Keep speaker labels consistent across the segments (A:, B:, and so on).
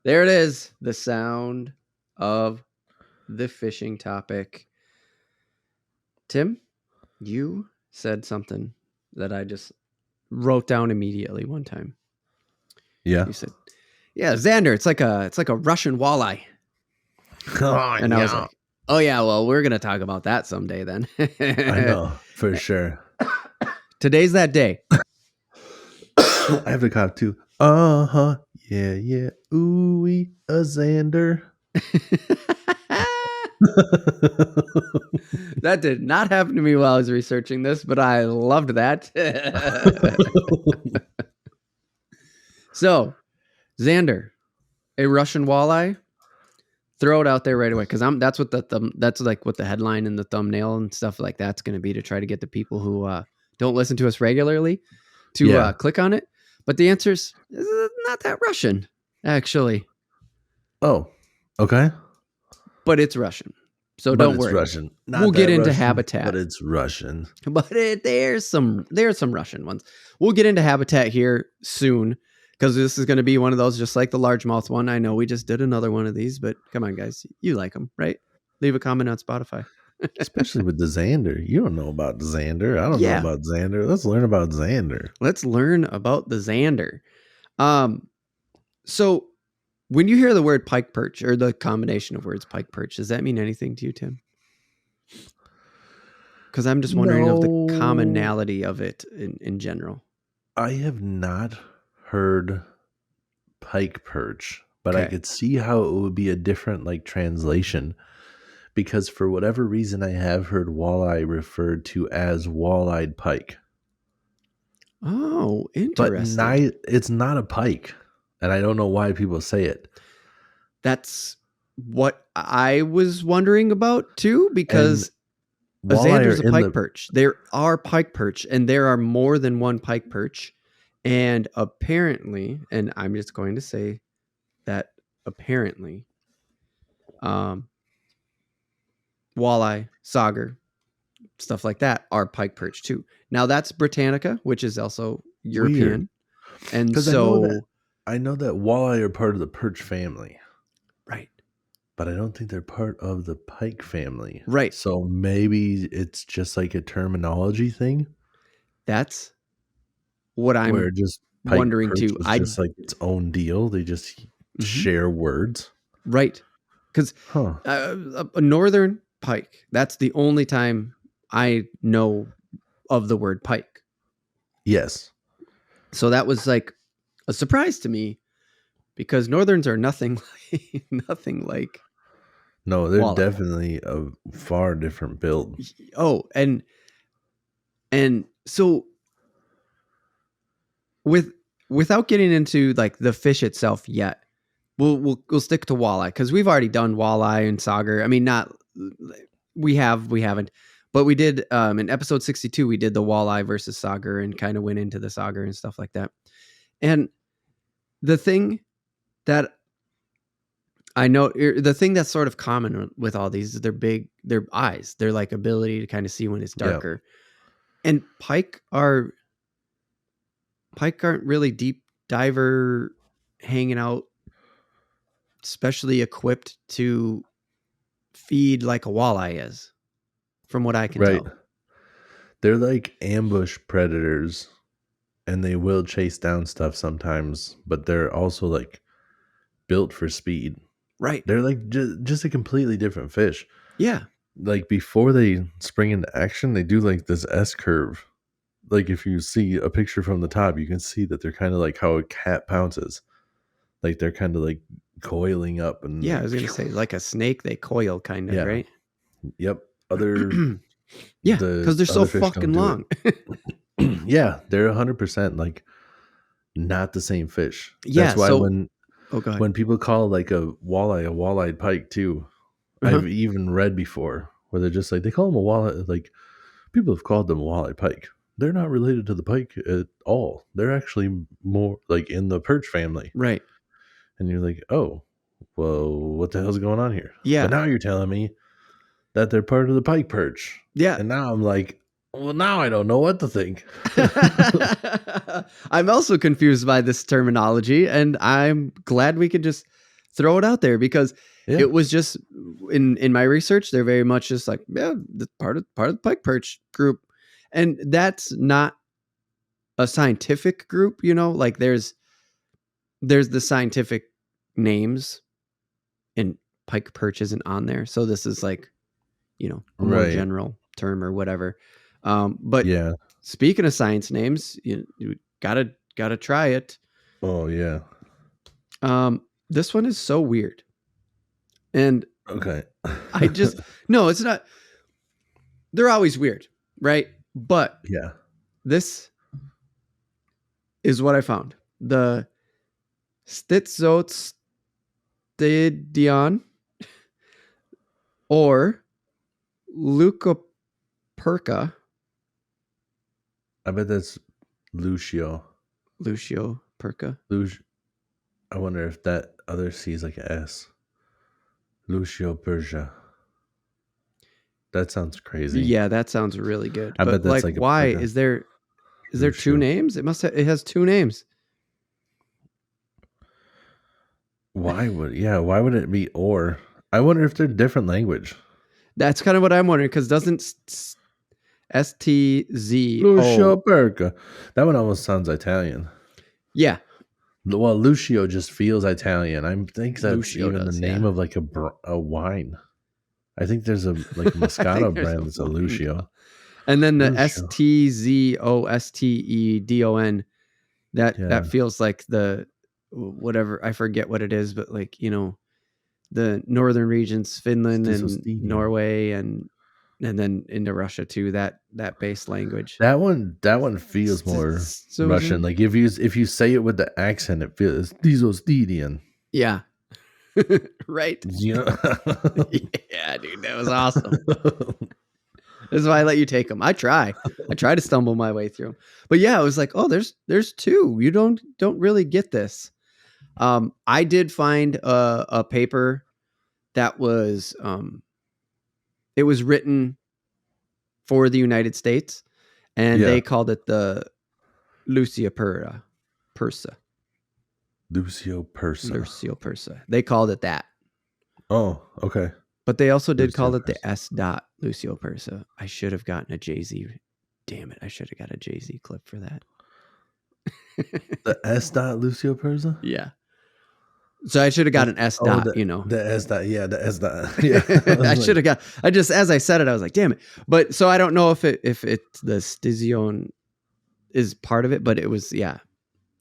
A: There it is. The sound of the fishing topic. Tim, you said something that I just wrote down immediately one time.
B: Yeah.
A: You said, "Yeah, Zander, it's like a Russian walleye." And I was like, "Oh yeah, well, we're going to talk about that someday then."
B: I know, for sure.
A: Today's that day.
B: I have to cough too. Uh-huh. Yeah, yeah. Ooh-wee, a Zander.
A: That did not happen to me while I was researching this, but I loved that. So, Zander, a Russian walleye, throw it out there right away because that's what that's like what the headline and the thumbnail and stuff like that's going to be to try to get the people who don't listen to us regularly to click on it. But the answer is not that Russian, actually.
B: Oh, okay.
A: But it's Russian. So
B: But
A: don't
B: it's
A: worry.
B: Russian. Not
A: We'll get
B: that
A: into
B: Russian,
A: habitat.
B: but it's Russian.
A: But there's some Russian ones. We'll get into habitat here soon because this is going to be one of those just like the largemouth one. I know we just did another one of these, but come on, guys. You like them, right? Leave a comment on Spotify.
B: Especially with the Zander. You don't know about the Zander. I don't know about Zander. Let's learn about Zander.
A: Let's learn about the Zander. So when you hear the word pike perch or the combination of words pike perch, does that mean anything to you, Tim? Because I'm just wondering of the commonality of it in general.
B: I have not heard pike perch, but I could see how it would be a different like translation. Because for whatever reason, I have heard walleye referred to as wall-eyed pike.
A: Oh, interesting.
B: But it's not a pike. And I don't know why people say it.
A: That's what I was wondering about too, because a Zander's a pike perch. There are pike perch, and there are more than one pike perch. And apparently, and I'm just going to say that apparently, walleye, sauger, stuff like that are pike perch too. Now that's Britannica, which is also European. Weird. And so
B: I know that walleye are part of the perch family.
A: Right.
B: But I don't think they're part of the pike family.
A: Right.
B: So maybe it's just like a terminology thing.
A: That's what I'm wondering too.
B: I just like its own deal. They just share words.
A: Right. Because a northern pike, that's the only time I know of the word pike.
B: Yes.
A: So that was like a surprise to me because northerns are nothing like.
B: No, they're walleye. Definitely a far different build.
A: Oh, and so without getting into like the fish itself yet, we'll stick to walleye because we've already done walleye and sauger. I mean, we haven't, but we did in episode 62. We did the walleye versus sauger and kind of went into the sauger and stuff like that. And the thing that I know, the thing that's sort of common with all these is their eyes, their like ability to kind of see when it's darker. Yep. And pike aren't really deep diver hanging out, specially equipped to feed like a walleye is, from what I can tell.
B: They're like ambush predators, and they will chase down stuff sometimes, but they're also like built for speed.
A: Right.
B: They're like just a completely different fish.
A: Yeah.
B: Like before they spring into action, they do like this S curve. Like if you see a picture from the top, you can see that they're kind of like how a cat pounces. Like they're kind of like coiling up. And
A: yeah, I was going to say like a snake, they coil kind of, right?
B: Yep.
A: Yeah, because they're so fucking long.
B: Yeah, they're 100% like not the same fish.
A: Yeah,
B: that's why when people call like a walleye pike too, I've even read before where they're just like they call them a walleye. Like people have called them a walleye pike. They're not related to the pike at all. They're actually more like in the perch family,
A: right?
B: And you're like, oh, well, what the hell's going on here?
A: Yeah,
B: but now you're telling me that they're part of the pike perch.
A: Yeah,
B: and now I'm like, well, now I don't know what to think.
A: I'm also confused by this terminology, and I'm glad we could just throw it out there because
B: Yeah.
A: it was just in my research, they're very much just like, yeah, the part of the pike perch group. And that's not a scientific group, you know, like there's the scientific names and pike perch isn't on there. So this is like, you know, a more
B: Right.
A: general term or whatever. But
B: Yeah.
A: speaking of science names, you gotta try it.
B: Oh yeah.
A: This one is so weird. And
B: Okay.
A: I just no, it's not. They're always weird, right? But
B: yeah.
A: this is what I found. The Stitzotsdidion or Leucoperca.
B: I bet that's Lucio.
A: Lucio Perca.
B: I wonder if that other C is like an S. Lucio Persia. That sounds crazy.
A: Yeah, that sounds really good.
B: I bet that's like
A: why is there two names? It has two names.
B: Why would it be or? I wonder if they're different language.
A: That's kind of what I'm wondering because doesn't STZ
B: Lucio Perca. That one almost sounds Italian.
A: Yeah.
B: Well, Lucio just feels Italian. I think that's Lucio even the name of like a wine. I think there's a Moscato brand that's a Lucio.
A: And then the STZOSTEDON, that feels like the whatever, I forget what it is, but like, you know, the northern regions, Finland and Norway and then into Russia too, that base language.
B: That one feels more Russian. Like if you say it with the accent, it feels Dizostedian.
A: Yeah. Right.
B: You know?
A: Yeah, dude, that was awesome. This is why I let you take them. I try to stumble my way through them. But yeah, I was like, oh, there's two. You don't really get this. I did find a paper that was it was written for the United States, and they called it the Lucio Persa.
B: Lucio
A: Persa. They called it that.
B: Oh, okay.
A: But they also did call it the S. Lucio Persa. I should have gotten a Jay-Z. Damn it! I should have got a Jay-Z clip for that.
B: The S. Lucio Persa.
A: Yeah. So I should have got an S. You know,
B: the S. Yeah, the S. Yeah.
A: I should have got. I just as I said it, I was like, damn it. But so I don't know if the Stizion is part of it, but it was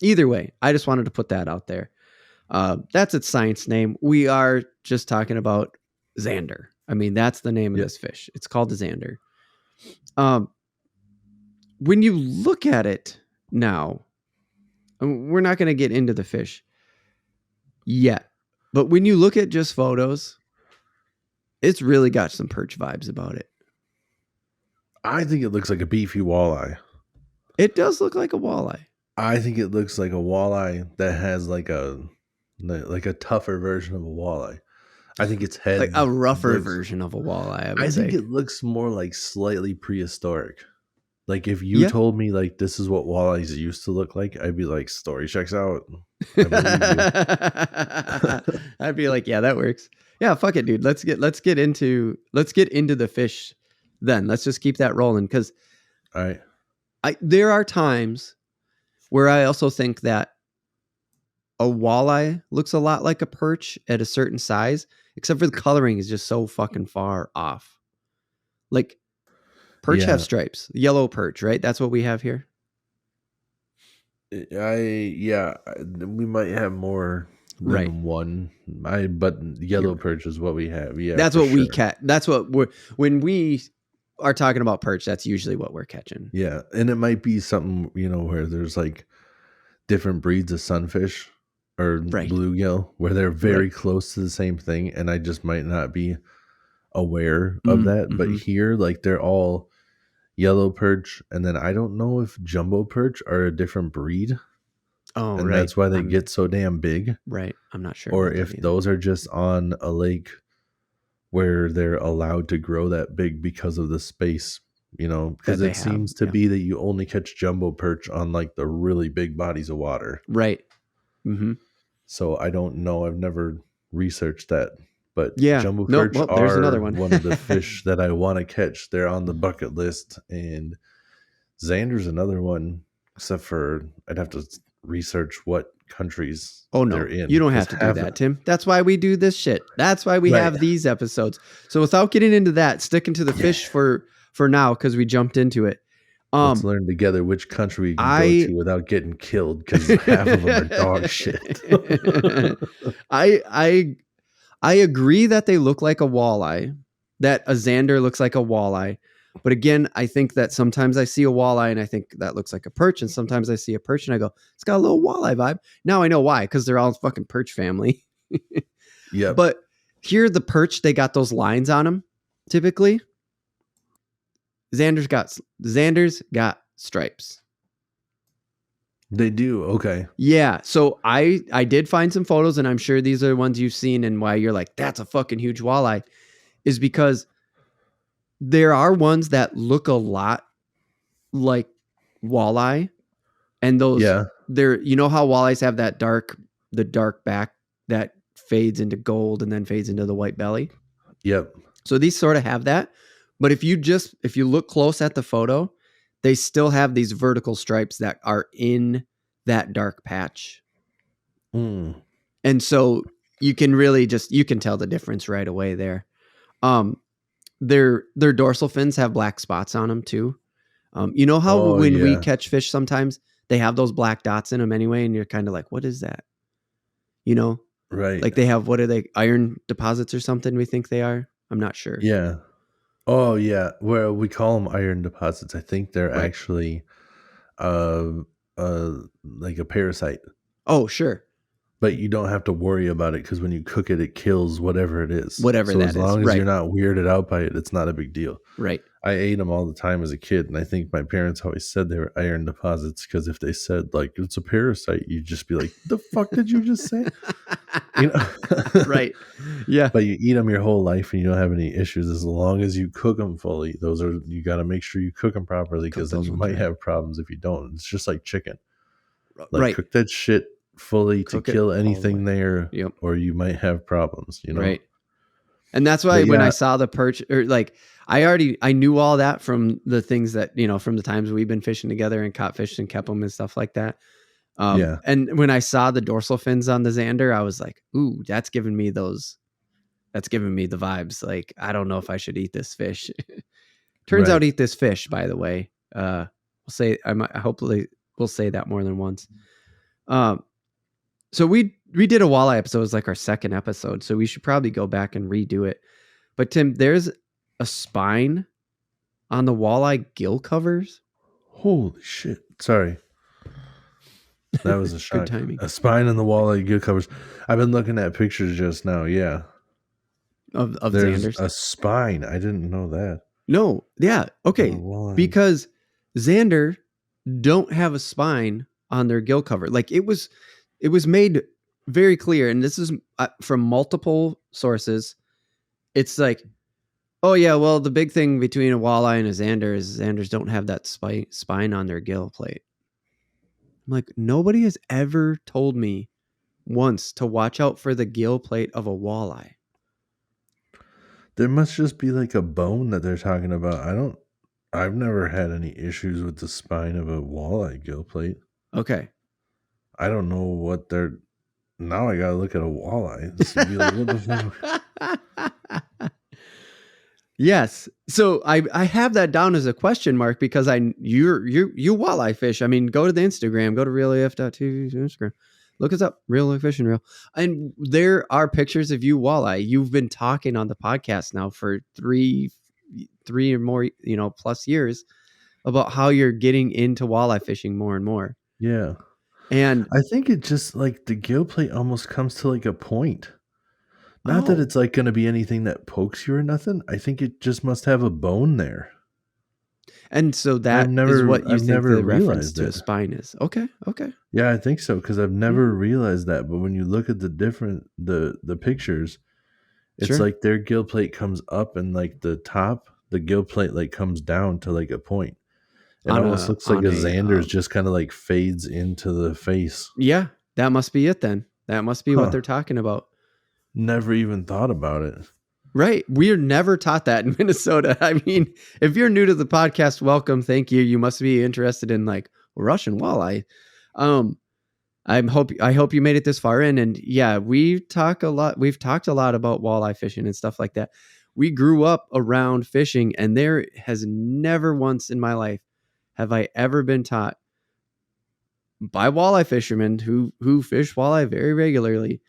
A: Either way, I just wanted to put that out there. That's its science name. We are just talking about Zander. I mean, that's the name of this fish. It's called the Zander. When you look at it now, we're not going to get into the fish yet, but when you look at just photos, it's really got some perch vibes about it.
B: I think it looks like a beefy walleye.
A: It does look like a walleye.
B: I think it looks like a walleye that has like a tougher version of a walleye. I think its head
A: like a rougher version of a walleye.
B: I think it looks more like slightly prehistoric. Like if you told me like this is what walleyes used to look like, I'd be like, story checks out.
A: I'd be like, yeah, that works. Yeah, fuck it, dude. Let's get into the fish then. Let's just keep that rolling because
B: all right.
A: There are times where I also think that a walleye looks a lot like a perch at a certain size, except for the coloring is just so fucking far off. Like perch have stripes, yellow perch, right? That's what we have here.
B: We might have more than one. But yellow perch is what we have. Yeah,
A: that's what we catch. That's what when we are talking about perch, that's usually what we're catching.
B: Yeah, and it might be something, you know, where there's like different breeds of sunfish or bluegill where they're very close to the same thing, and I just might not be aware of that. But here, like, they're all yellow perch, and then I don't know if jumbo perch are a different breed.
A: Oh,
B: and that's why they get so damn big.
A: Right, I'm not sure.
B: Or if those are just on a lake where they're allowed to grow that big because of the space, you know, because it seems to be that you only catch jumbo perch on like the really big bodies of water.
A: Right. Mm-hmm.
B: So I don't know. I've never research that. But
A: Yeah.
B: jumbo
A: No,
B: perch
A: well, there's another
B: are
A: one.
B: one of the fish that I want to catch. They're on the bucket list. And Zander's another one, except for I'd have to research what countries
A: Oh,
B: they're
A: no.
B: in.
A: You don't have to do that, Tim. That's why we do this shit. That's why we have these episodes. So without getting into that, sticking to the fish for now, because we jumped into it.
B: Let's learn together which country we can go to without getting killed, because half of them are dog shit.
A: I agree that they look like a walleye, that a Zander looks like a walleye. But again, I think that sometimes I see a walleye and I think that looks like a perch. And sometimes I see a perch and I go, it's got a little walleye vibe. Now I know why, because they're all fucking perch family.
B: Yeah.
A: But here, the perch, they got those lines on them typically. Zander's got stripes.
B: They do. Okay.
A: Yeah. So I did find some photos, and I'm sure these are the ones you've seen, and why you're like, that's a fucking huge walleye, is because there are ones that look a lot like walleye, and those, you know how walleyes have that dark back that fades into gold and then fades into the white belly.
B: Yep.
A: So these sort of have that, but if you look close at the photo, they still have these vertical stripes that are in that dark patch. And so you can really you can tell the difference right away there. Their dorsal fins have black spots on them too. You know how we catch fish, sometimes they have those black dots in them anyway, and you're kind of like, what is that? You know?
B: Right.
A: Like they have, what are they, iron deposits or something we think they are? I'm not sure.
B: Yeah. Oh, yeah. Well, we call them iron deposits. I think they're actually like a parasite.
A: Oh, sure.
B: But you don't have to worry about it, because when you cook it, it kills whatever it is.
A: Whatever that is.
B: As long as you're not weirded out by it, it's not a big deal.
A: Right.
B: I ate them all the time as a kid, and I think my parents always said they were iron deposits, because if they said, like, it's a parasite, you'd just be like, the fuck did you just say? You know?
A: Right. Yeah.
B: But you eat them your whole life and you don't have any issues as long as you cook them fully. You got to make sure you cook them properly, because then you might have problems if you don't. It's just like chicken. Like, cook that shit fully to kill anything there, or you might have problems, you know?
A: Right. And that's why when I saw the perch, or like, I knew all that from the things that, you know, from the times we've been fishing together and caught fish and kept them and stuff like that. And when I saw the dorsal fins on the Zander, I was like, ooh, that's giving me the vibes. Like, I don't know if I should eat this fish. Turns out, eat this fish, by the way. Hopefully we'll say that more than once. So we did a walleye episode. It was like our second episode, so we should probably go back and redo it. But Tim, there's a spine on the walleye gill covers.
B: Holy shit. Sorry. That was a shock.
A: Good timing.
B: A spine in the walleye gill covers. I've been looking at pictures just now. Yeah.
A: Of
B: There's
A: Zanders.
B: A spine. I didn't know that.
A: No. Yeah. Okay. Because Zander don't have a spine on their gill cover. Like, it was made very clear, and this is from multiple sources. It's like, oh yeah, well, the big thing between a walleye and a Zander is Zanders don't have that spine on their gill plate. I'm like, nobody has ever told me once to watch out for the gill plate of a walleye.
B: There must just be like a bone that they're talking about. I've never had any issues with the spine of a walleye gill plate.
A: Okay.
B: I don't know what they're... Now I gotta look at a walleye. This would be like, what the fuck?
A: Yes. So I have that down as a question mark, because you walleye fish. I mean, go to the Instagram, go to realaf.tv Instagram. Look us up, Real Life Fishing Reel. And there are pictures of you walleye. You've been talking on the podcast now for three or more, plus years, about how you're getting into walleye fishing more and more.
B: Yeah.
A: And
B: I think it just, like, the gill plate almost comes to like a point. Not that it's like going to be anything that pokes you or nothing. I think it just must have a bone there.
A: And so that is what you think the reference to a spine is. Okay.
B: Yeah, I think so, because I've never realized that. But when you look at the pictures, it's like their gill plate comes up, and like the gill plate like comes down to like a point. It almost looks like a Zander's just kind of like fades into the face.
A: Yeah, that must be it then. That must be what they're talking about.
B: Never even thought about it.
A: Right. We are never taught that in Minnesota. I mean, if you're new to the podcast, welcome. Thank you. You must be interested in like Russian walleye. I hope you made it this far in. And yeah, we've talked a lot about walleye fishing and stuff like that. We grew up around fishing, and there has never once in my life have I ever been taught by walleye fishermen who fish walleye very regularly.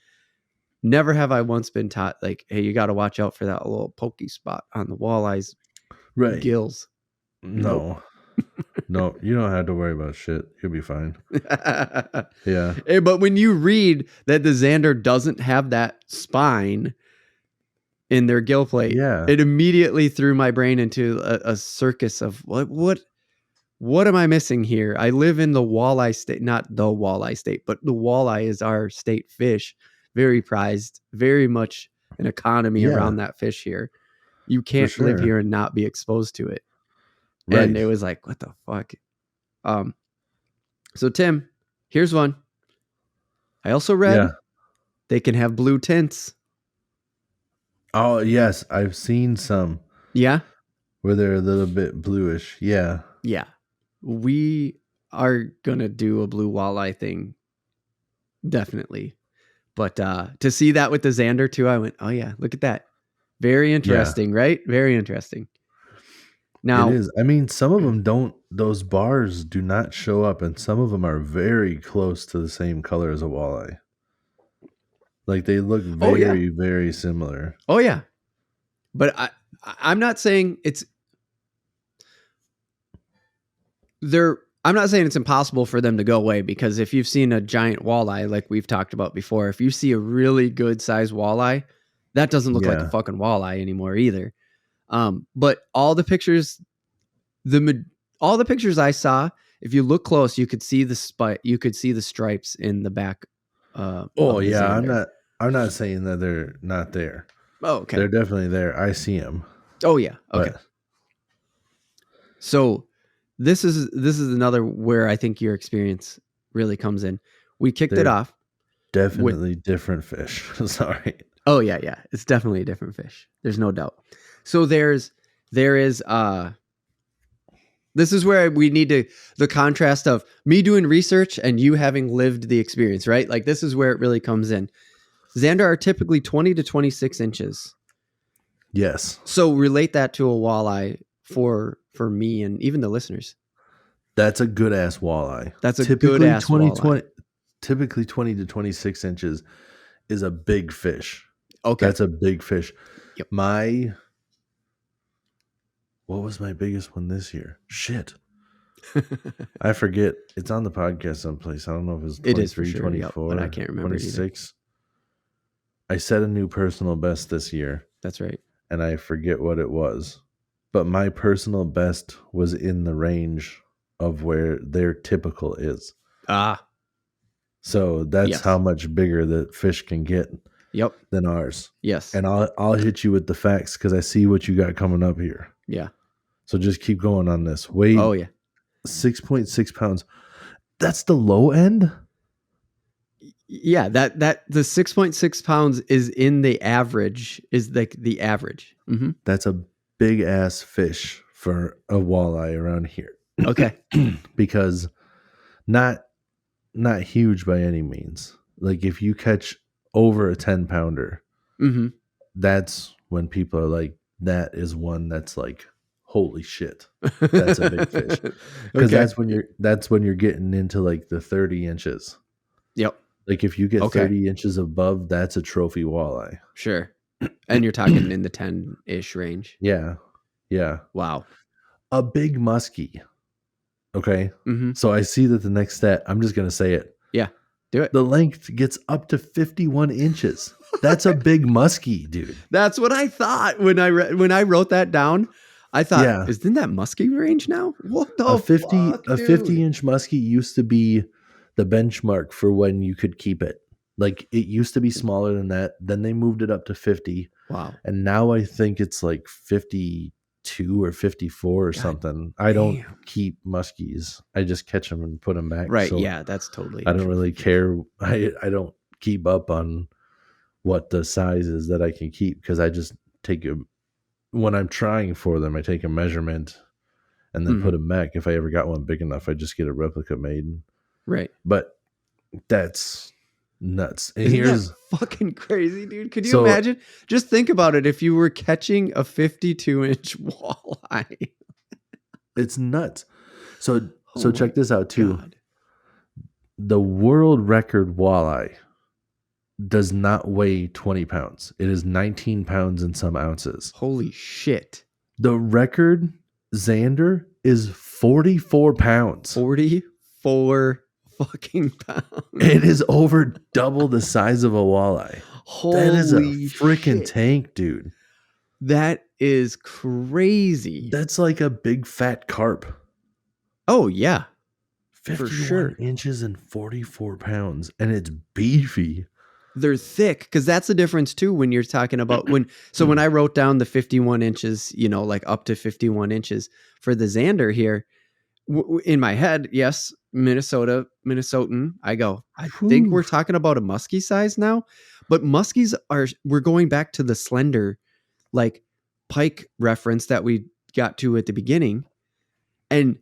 A: Never have I once been taught like, hey, you got to watch out for that little pokey spot on the walleye's gills.
B: No. No, you don't have to worry about shit. You'll be fine. Yeah.
A: Hey, but when you read that the Zander doesn't have that spine in their gill plate, it immediately threw my brain into a circus of what am I missing here? I live in the walleye state, not the walleye state, but the walleye is our state fish. Very prized, very much an economy around that fish here. You can't live here and not be exposed to it. Right. And it was like, what the fuck? So Tim, here's one. I also read they can have blue tints.
B: Oh, yes. I've seen some.
A: Yeah?
B: Where they're a little bit bluish. Yeah.
A: Yeah. We are going to do a blue walleye thing. Definitely. But to see that with the Zander too, I went, oh yeah, look at that. Very interesting, right? Very interesting. Now,
B: it is. I mean, some of them don't, those bars do not show up, and some of them are very close to the same color as a walleye. Like they look very, very similar.
A: Oh yeah. But I'm not saying it's I'm not saying it's impossible for them to go away, because if you've seen a giant walleye, like we've talked about before, if you see a really good sized walleye, that doesn't look like a fucking walleye anymore either. But all the pictures I saw, if you look close, you could see the stripes in the back.
B: I'm not saying that they're not there.
A: Oh, okay.
B: They're definitely there. I see them.
A: Oh yeah. Okay. So this is another where I think your experience really comes in. We kicked it off.
B: Definitely different fish. Sorry.
A: Oh yeah. It's definitely a different fish. There's no doubt. So there is this is where we need the contrast of me doing research and you having lived the experience, right? Like this is where it really comes in. Zander are typically 20 to 26 inches.
B: Yes.
A: So relate that to a walleye for me and even the listeners.
B: That's a good ass walleye.
A: That's a good ass walleye.
B: Typically 20 to 26 inches is a big fish.
A: Okay.
B: That's a big fish.
A: Yep.
B: What was my biggest one this year? Shit. I forget. It's on the podcast someplace. I don't know if it's 23,
A: it is for sure,
B: 24,
A: but I can't remember
B: 26. I set a new personal best this year.
A: That's right.
B: And I forget what it was. But my personal best was in the range of where their typical is. So that's how much bigger the fish can get than ours.
A: Yes.
B: And I'll hit you with the facts because I see what you got coming up here.
A: Yeah.
B: So just keep going on this. Weight 6.6 pounds. That's the low end?
A: Yeah, that the 6.6 pounds is in the average, is like the average. Mm-hmm.
B: That's a big ass fish for a walleye around here.
A: Okay.
B: Because not huge by any means. Like if you catch over a 10 pounder, that's when people are like, that is one that's like, holy shit, that's a big fish. Because that's when you're getting into like the 30 inches.
A: Yep.
B: Like if you get 30 inches above, that's a trophy walleye.
A: Sure. And you're talking in the 10-ish range.
B: Yeah. Yeah.
A: Wow.
B: A big muskie. Okay.
A: Mm-hmm.
B: So I see that the next stat, I'm just going to say it.
A: Yeah. Do it.
B: The length gets up to 51 inches. That's a big muskie, dude.
A: That's what I thought when I wrote that down. I thought, isn't that muskie range now? What the fuck,
B: 50-inch muskie used to be the benchmark for when you could keep it. Like it used to be smaller than that. Then they moved it up to 50.
A: Wow.
B: And now I think it's like 52 or 54 or something. I don't keep muskies. I just catch them and put them back.
A: Right.
B: So
A: yeah, that's totally.
B: I don't really care. I don't keep up on what the size is that I can keep, because I just take when I'm trying for them, I take a measurement and then put a mech. If I ever got one big enough, I just get a replica made.
A: Right.
B: But that's nuts. And
A: Isn't that fucking crazy, dude? Could you
B: So-
A: imagine? Just think about it. If you were catching a 52-inch walleye.
B: It's nuts. So
A: Oh
B: check this out too.
A: God.
B: The world record walleye does not weigh 20 pounds. It is 19 pounds and some ounces.
A: Holy shit.
B: The record Zander is 44 pounds.
A: 44 fucking pounds.
B: It is over double the size of a walleye.
A: Holy
B: That is a freaking
A: shit.
B: tank, dude.
A: That is crazy.
B: That's like a big fat carp.
A: Oh, yeah.
B: 51
A: For sure.
B: inches and 44 pounds. And it's beefy.
A: They're thick, because that's the difference too when you're talking about when I wrote down the 51 inches, like up to 51 inches for the Zander here, in my head, yes, Minnesotan, I go, I think we're talking about a muskie size now, but muskies we're going back to the slender, like pike reference that we got to at the beginning, and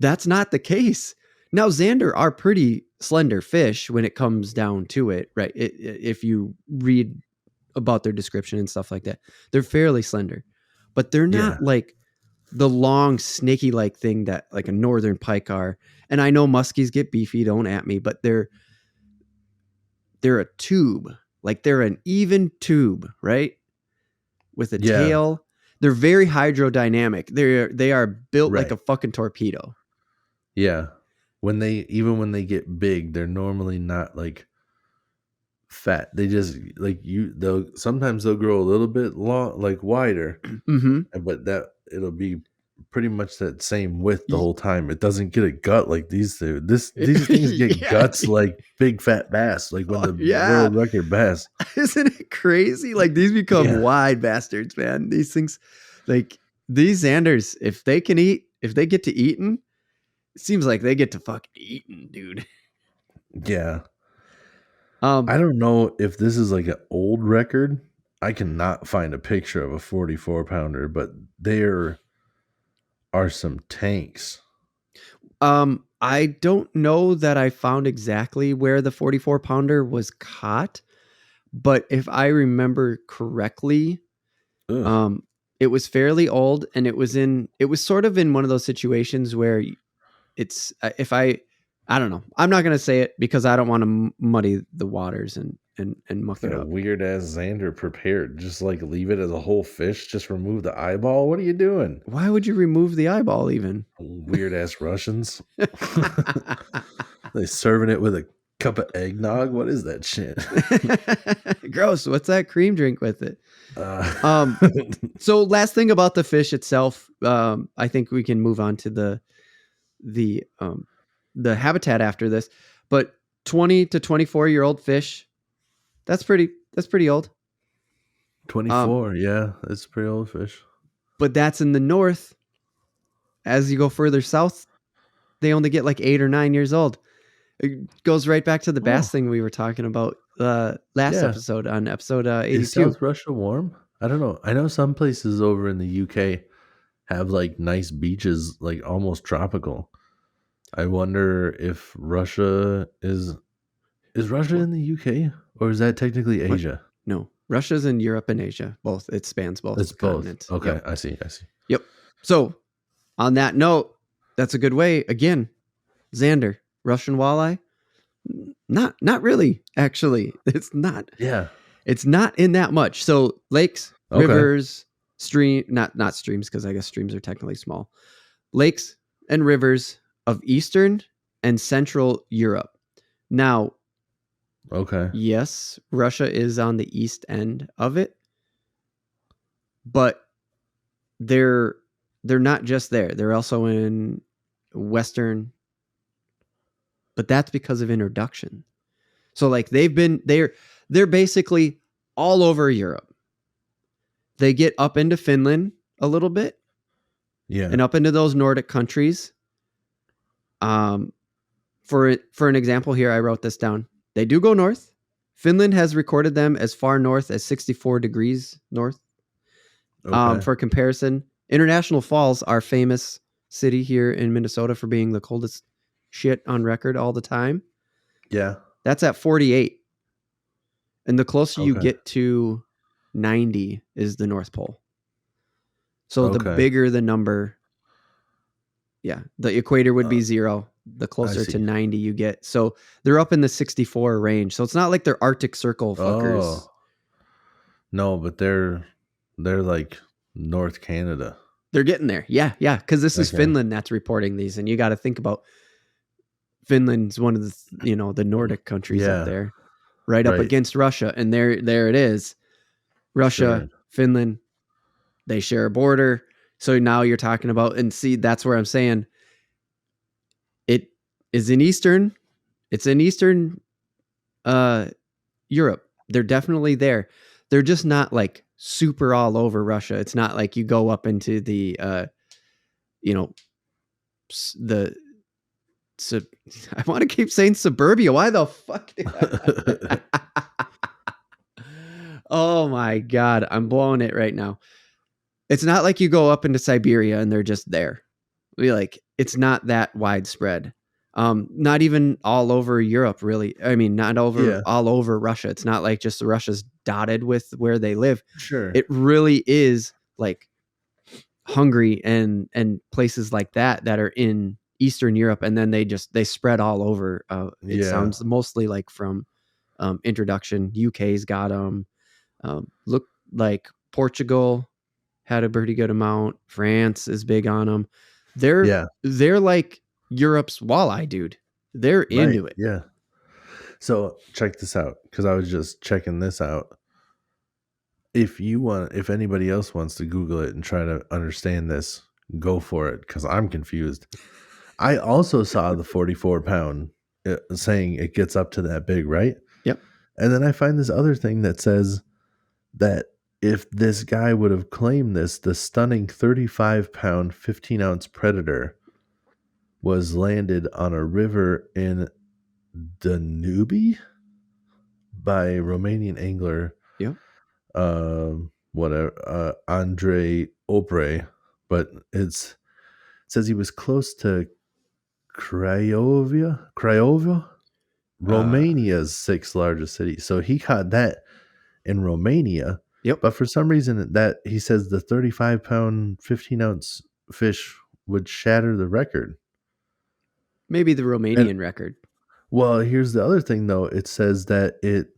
A: that's not the case. Now, Zander are pretty slender fish when it comes down to it, right? If you read about their description and stuff like that, they're fairly slender, but they're not like the long snaky like thing that like a northern pike are. And I know muskies get beefy, don't at me, but they're a tube, like they're an even tube, right? With a tail. They're very hydrodynamic. They are built like a fucking torpedo.
B: Yeah. When they get big, they're normally not like fat. They just like sometimes they'll grow a little bit long, like wider, but it'll be pretty much that same width the whole time. It doesn't get a gut like these do. These things get guts like big fat bass, like when the world record bass.
A: Isn't it crazy? Like these become wide bastards, man. These things, like these Zanders, if they get to eating, it seems like they get to fucking eating, dude.
B: Yeah. I don't know if this is like an old record. I cannot find a picture of a 44 pounder, but there are some tanks.
A: I don't know that I found exactly where the 44 pounder was caught, but if I remember correctly, it was fairly old, and it was sort of in one of those situations where it's, I don't know. I'm not going to say it because I don't want to muddy the waters and muck it up.
B: Weird ass Zander prepared. Just like leave it as a whole fish. Just remove the eyeball. What are you doing?
A: Why would you remove the eyeball even?
B: Weird ass Russians. They serving it with a cup of eggnog. What is that shit?
A: Gross. What's that cream drink with it? So last thing about the fish itself, I think we can move on to the habitat after this, but 20 to 24-year-old fish, that's pretty old.
B: 24, yeah, it's pretty old fish.
A: But that's in the north. As you go further south, they only get like 8 or 9 years old. It goes right back to the bass thing we were talking about last episode, on episode 82.
B: Is South Russia warm? I don't know. I know some places over in the UK have like nice beaches, like almost tropical. I wonder if Russia is Russia in the UK, or is that technically Asia?
A: No, Russia's in Europe and Asia. Both. It spans both.
B: It's
A: continents.
B: Both. Okay,
A: yep.
B: I see.
A: Yep. So on that note, that's a good way. Again, Zander, Russian walleye. Not really, actually. It's not.
B: Yeah.
A: It's not in that much. So lakes, rivers, not streams, because I guess streams are technically small. Lakes and rivers of Eastern and Central Europe. Now, yes, Russia is on the east end of it, but they're not just there. They're also in Western, but that's because of introduction. So like they're basically all over Europe. They get up into Finland a little bit. Yeah. And up into those Nordic countries. For an example here, I wrote this down. They do go north. Finland has recorded them as far north as 64 degrees north.
B: Okay.
A: For comparison, International Falls, our famous city here in Minnesota for being the coldest shit on record all the time.
B: Yeah.
A: That's at 48. And the closer you
B: Okay.
A: get to 90 is the North Pole. So the
B: Okay.
A: bigger the number, the equator would be 0. The
B: I
A: closer
B: see.
A: to 90 you get. So they're up in the 64 range. So it's not like they're Arctic Circle fuckers.
B: Oh. No, but they're like North Canada.
A: They're getting there. Yeah. Because this is Finland that's reporting these. And you got to think about Finland's one of the, the Nordic countries up there. Right up against Russia. And there it is. Russia, Finland, they share a border. So now you're talking about, and see, that's where I'm saying it is in Eastern. It's in Eastern Europe. They're definitely there. They're just not like super all over Russia. It's not like you go up into the, I want to keep saying suburbia. Why the fuck? Oh my God. I'm blowing it right now. It's not like you go up into Siberia and they're just there. It's not that widespread. Not even all over Europe, really. I mean, not all over Russia. It's not like just Russia's dotted with where they live.
B: Sure.
A: It really is like Hungary and places like that are in Eastern Europe. And then they spread all over. It sounds mostly like from introduction. UK's got them. Look like Portugal had a pretty good amount. France is big on them. They're like Europe's walleye, dude. They're into it.
B: Yeah. So check this out, because I was just checking this out. If anybody else wants to Google it and try to understand this, go for it, because I'm confused. I also saw the 44-pound saying it gets up to that big, right?
A: Yep.
B: And then I find this other thing that says that if this guy would have claimed this, the stunning 35-pound, 15-ounce predator was landed on a river in Danube by Romanian angler, Andre Obre, but it says he was close to Craiova, Romania's sixth largest city. So he caught that in Romania.
A: Yep.
B: But for some reason that he says the 35-pound, 15-ounce fish would shatter the record.
A: Maybe the Romanian record.
B: Well, here's the other thing, though. It says that it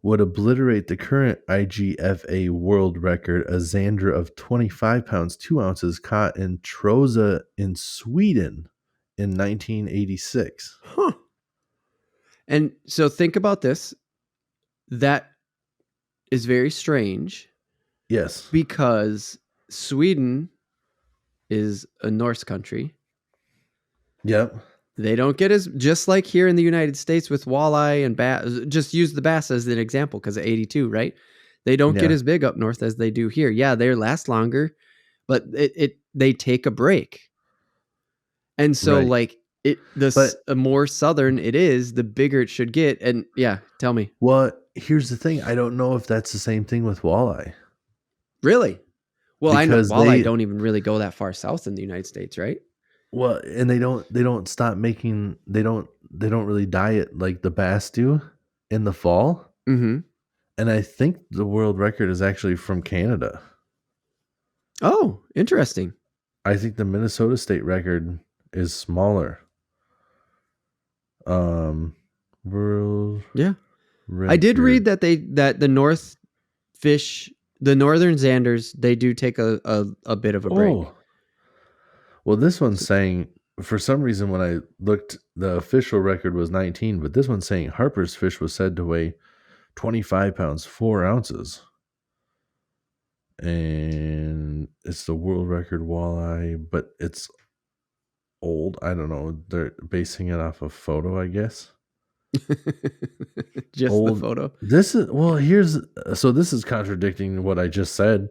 B: would obliterate the current IGFA world record, a Zander of 25 pounds, 2 ounces, caught in Trosa in Sweden in 1986.
A: Huh. And so think about this. That is very strange.
B: Yes.
A: Because Sweden is a Norse country.
B: Yep.
A: They don't get just like here in the United States with walleye and bass. Just use the bass as an example because of 82, right? They don't get as big up north as they do here. Yeah, they last longer, but they take a break. And so the more southern it is, the bigger it should get. And tell me.
B: Well, here's the thing. I don't know if that's the same thing with walleye.
A: Really? Well, because I know walleye don't even really go that far south in the United States, right?
B: Well, and they don't stop making, they don't really diet like the bass do in the fall.
A: Mm-hmm.
B: And I think the world record is actually from Canada.
A: Oh, interesting.
B: I think the Minnesota state record is smaller. World record.
A: I did read that the northern Zanders, they do take a bit of a break.
B: Oh. Well, this one's saying, for some reason, when I looked, the official record was 19, but this one's saying Harper's fish was said to weigh 25 pounds, 4 ounces. And it's the world record walleye, but it's old. I don't know. They're basing it off a photo, I guess.
A: Just old, the photo.
B: This is contradicting what I just said.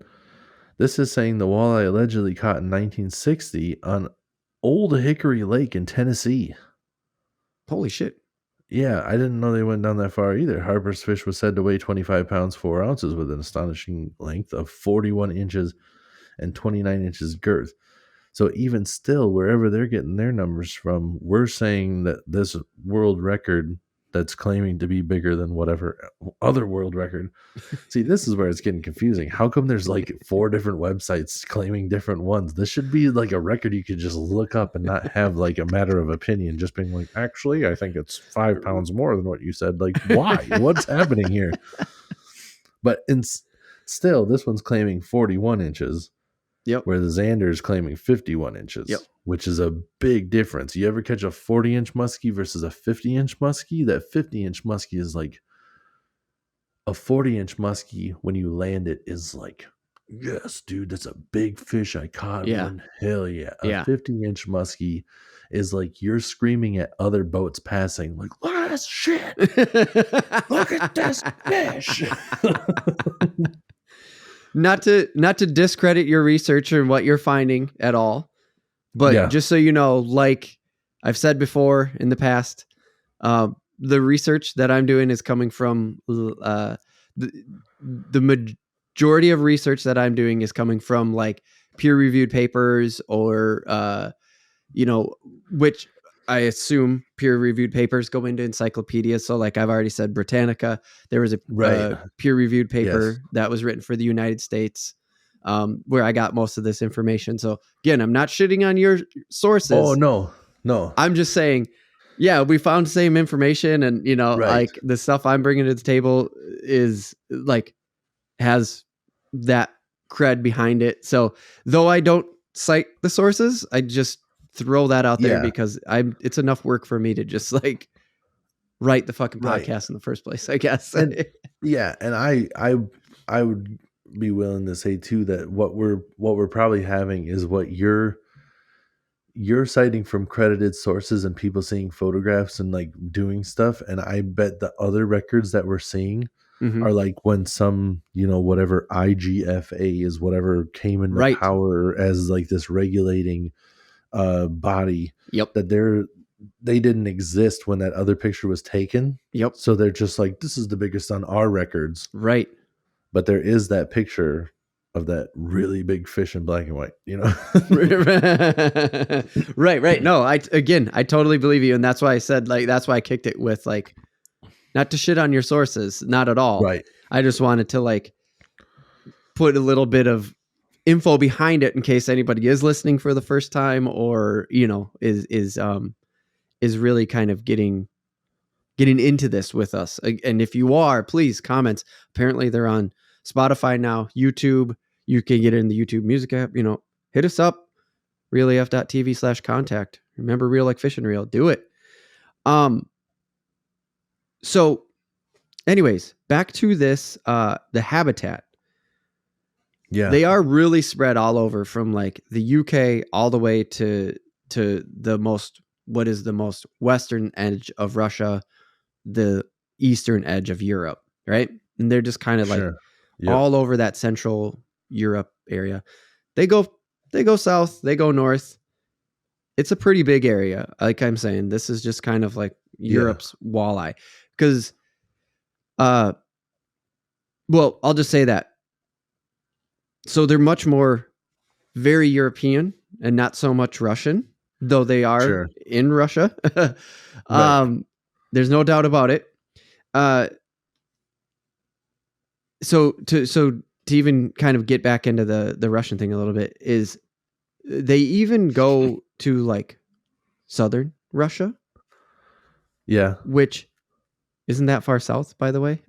B: This is saying the walleye allegedly caught in 1960 on Old Hickory Lake in Tennessee.
A: Holy shit.
B: Yeah, I didn't know they went down that far either. Harper's fish was said to weigh 25 pounds, 4 ounces with an astonishing length of 41 inches and 29 inches girth. So even still, wherever they're getting their numbers from, we're saying that this world record that's claiming to be bigger than whatever other world record. See, this is where it's getting confusing. How come there's like 4 different websites claiming different ones? This should be like a record you could just look up and not have like a matter of opinion, just being like, actually, I think it's 5 pounds more than what you said. Like, why? What's happening here? But still, this one's claiming 41 inches.
A: Yep.
B: Where the Zander is claiming 51 inches,
A: yep.
B: which is a big difference. You ever catch a 40-inch muskie versus a 50-inch muskie? That 50-inch muskie is like a 40-inch muskie when you land it is like, yes, dude, that's a big fish. I caught one. Hell yeah. A 50-inch muskie is like you're screaming at other boats passing, like, look at this shit. Look at this fish.
A: Not to discredit your research or what you're finding at all, but just so you know, like I've said before in the past, the research that I'm doing is coming from the majority of research that I'm doing is coming from like peer-reviewed papers or which I assume peer-reviewed papers go into encyclopedias. So like I've already said, Britannica, there was a peer-reviewed paper that was written for the United States where I got most of this information. So again, I'm not shitting on your sources.
B: Oh, no.
A: I'm just saying, yeah, we found the same information and, like the stuff I'm bringing to the table is like, has that cred behind it. So though I don't cite the sources, I just throw that out there because it's enough work for me to just like write the fucking podcast in the first place, I guess.
B: And I would be willing to say too that what we're probably having is what you're citing from credited sources and people seeing photographs and like doing stuff, and I bet the other records that we're seeing are like when some whatever IGFA is whatever came into power as like this regulating body that they didn't exist when that other picture was taken. So they're just like, this is the biggest on our records, but there is that picture of that really big fish in black and white,
A: right. No, I totally believe you, and that's why I said like that's why I kicked it with like not to shit on your sources, not at all. I just wanted to like put a little bit of info behind it in case anybody is listening for the first time or is really kind of getting into this with us. And if you are, please comments. Apparently they're on Spotify now, YouTube. You can get it in the YouTube music app. Hit us up, realaf.tv/contact. Remember, real like fish and reel. Do it. So anyways, back to this, the habitat. They are really spread all over from like the UK all the way to the most western edge of Russia, the eastern edge of Europe, right? And they're just kind of like all over that central Europe area. They go south, they go north. It's a pretty big area. Like I'm saying, this is just kind of like Europe's walleye. Because, well, I'll just say that. So they're much more very European and not so much Russian, though they are in Russia. There's no doubt about it. So to even kind of get back into the Russian thing a little bit, is they even go to like southern Russia.
B: Yeah.
A: Which isn't that far south, by the way.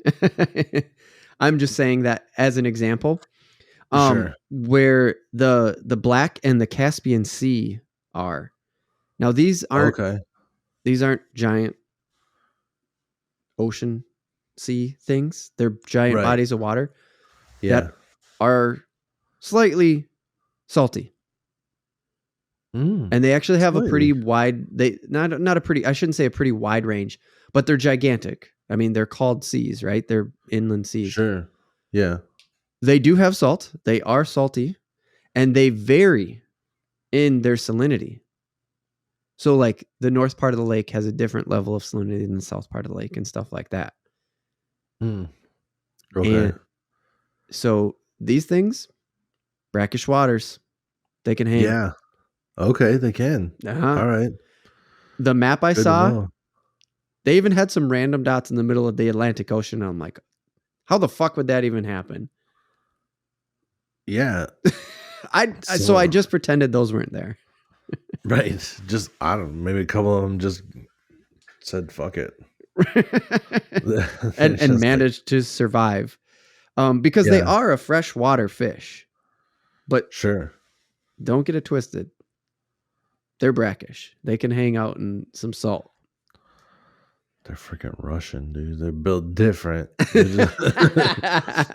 A: I'm just saying that as an example. Where the Black and the Caspian Sea are. Now these aren't giant ocean sea things. They're giant bodies of water that are slightly salty. And they actually have a pretty wide, I shouldn't say a pretty wide range, but they're gigantic. I mean, they're called seas, right? They're inland seas.
B: Sure. Yeah.
A: They do have salt. They are salty, and they vary in their salinity. So like the north part of the lake has a different level of salinity than the south part of the lake and stuff like that.
B: Okay.
A: And so these things, brackish waters, they can hang.
B: Yeah. Okay, they can. All right.
A: The map I
B: Good to
A: saw,
B: know.
A: they even had some random dots in the middle of the Atlantic Ocean. And I'm like, how the fuck would that even happen?
B: Yeah.
A: So I just pretended those weren't there.
B: Right. Just, I don't know, maybe a couple of them just said, fuck it.
A: and managed to survive. Because they are a freshwater fish. But
B: sure,
A: don't get it twisted. They're brackish. They can hang out in some salt.
B: They're freaking Russian, dude. They're built different.